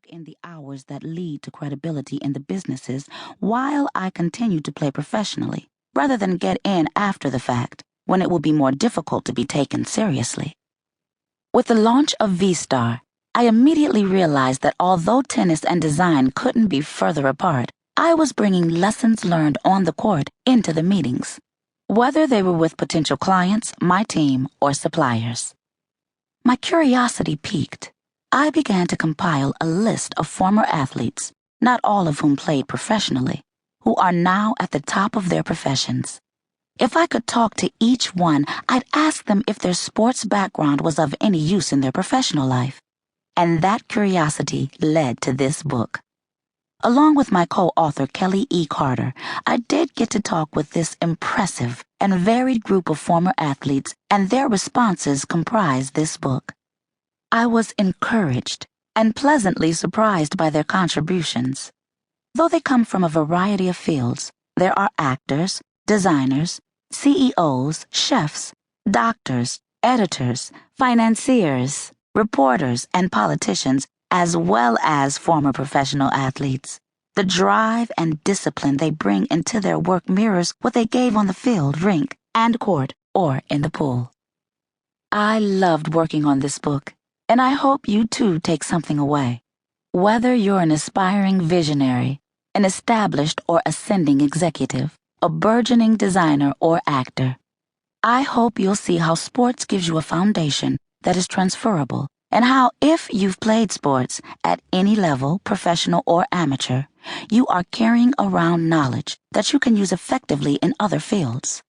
clock in the hours that lead to credibility in the businesses while I continue to play professionally, rather than get in after the fact, when it will be more difficult to be taken seriously. With the launch of V-Star, I immediately realized that although tennis and design couldn't be further apart, I was bringing lessons learned on the court into the meetings, whether they were with potential clients, my team, or suppliers. My curiosity piqued. I began to compile a list of former athletes, not all of whom played professionally, who are now at the top of their professions. If I could talk to each one, I'd ask them if their sports background was of any use in their professional life. And that curiosity led to this book. Along with my co-author Kelly E. Carter, I did get to talk with this impressive and varied group of former athletes, and their responses comprise this book. I was encouraged and pleasantly surprised by their contributions. Though they come from a variety of fields, there are actors, designers, CEOs, chefs, doctors, editors, financiers, reporters, and politicians, as well as former professional athletes. The drive and discipline they bring into their work mirrors what they gave on the field, rink, and court, or in the pool. I loved working on this book, and I hope you too take something away. Whether you're an aspiring visionary, an established or ascending executive, a burgeoning designer or actor, I hope you'll see how sports gives you a foundation that is transferable, and how if you've played sports at any level, professional or amateur, you are carrying around knowledge that you can use effectively in other fields.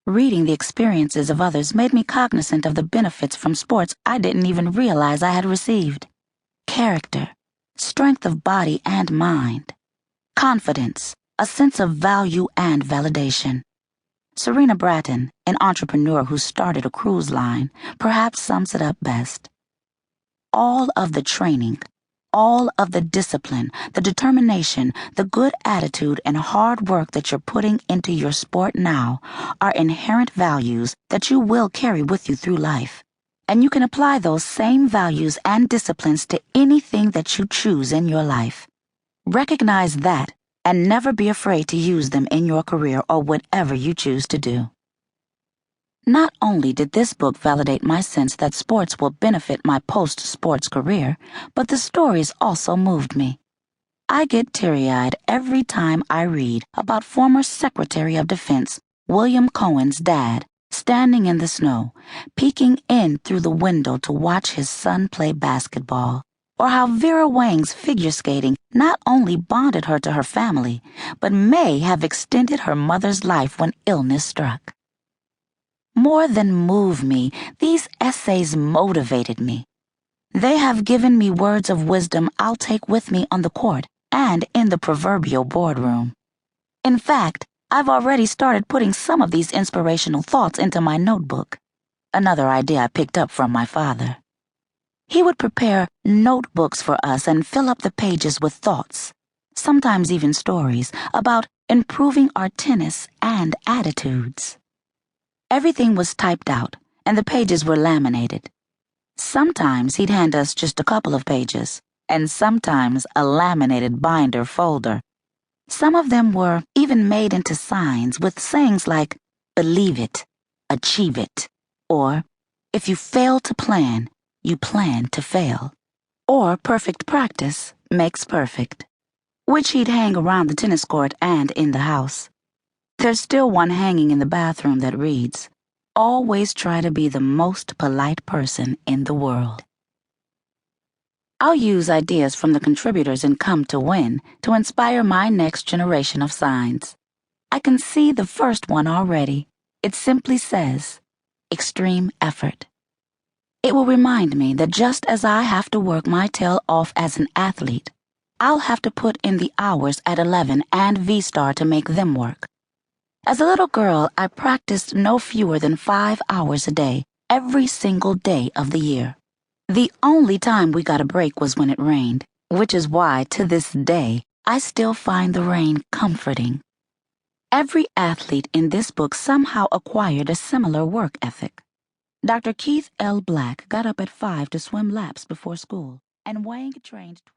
Reading the experiences of others made me cognizant of the benefits from sports I didn't even realize I had received. Character, strength of body and mind, confidence, a sense of value and validation. Serena Bratton, an entrepreneur who started a cruise line, perhaps sums it up best. All of the training, all of the discipline, the determination, the good attitude, and hard work that you're putting into your sport now are inherent values that you will carry with you through life. And you can apply those same values and disciplines to anything that you choose in your life. Recognize that and never be afraid to use them in your career or whatever you choose to do. Not only did this book validate my sense that sports will benefit my post-sports career, but the stories also moved me. I get teary-eyed every time I read about former Secretary of Defense William Cohen's dad standing in the snow, peeking in through the window to watch his son play basketball, or how Vera Wang's figure skating not only bonded her to her family, but may have extended her mother's life when illness struck. More than move me, these essays motivated me. They have given me words of wisdom I'll take with me on the court and in the proverbial boardroom. In fact, I've already started putting some of these inspirational thoughts into my notebook, another idea I picked up from my father. He would prepare notebooks for us and fill up the pages with thoughts, sometimes even stories, about improving our tennis and attitudes. Everything was typed out, and the pages were laminated. Sometimes he'd hand us just a couple of pages, and sometimes a laminated binder folder. Some of them were even made into signs with sayings like, "Believe it, achieve it," or, "If you fail to plan, you plan to fail," or "Perfect practice makes perfect," which he'd hang around the tennis court and in the house. There's still one hanging in the bathroom that reads, "Always try to be the most polite person in the world." I'll use ideas from the contributors in Come to Win to inspire my next generation of signs. I can see the first one already. It simply says, "Extreme effort." It will remind me that just as I have to work my tail off as an athlete, I'll have to put in the hours at 11 and V-Star to make them work. As a little girl, I practiced no fewer than 5 hours a day, every single day of the year. The only time we got a break was when it rained, which is why, to this day, I still find the rain comforting. Every athlete in this book somehow acquired a similar work ethic. Dr. Keith L. Black got up at 5 to swim laps before school, and Wang trained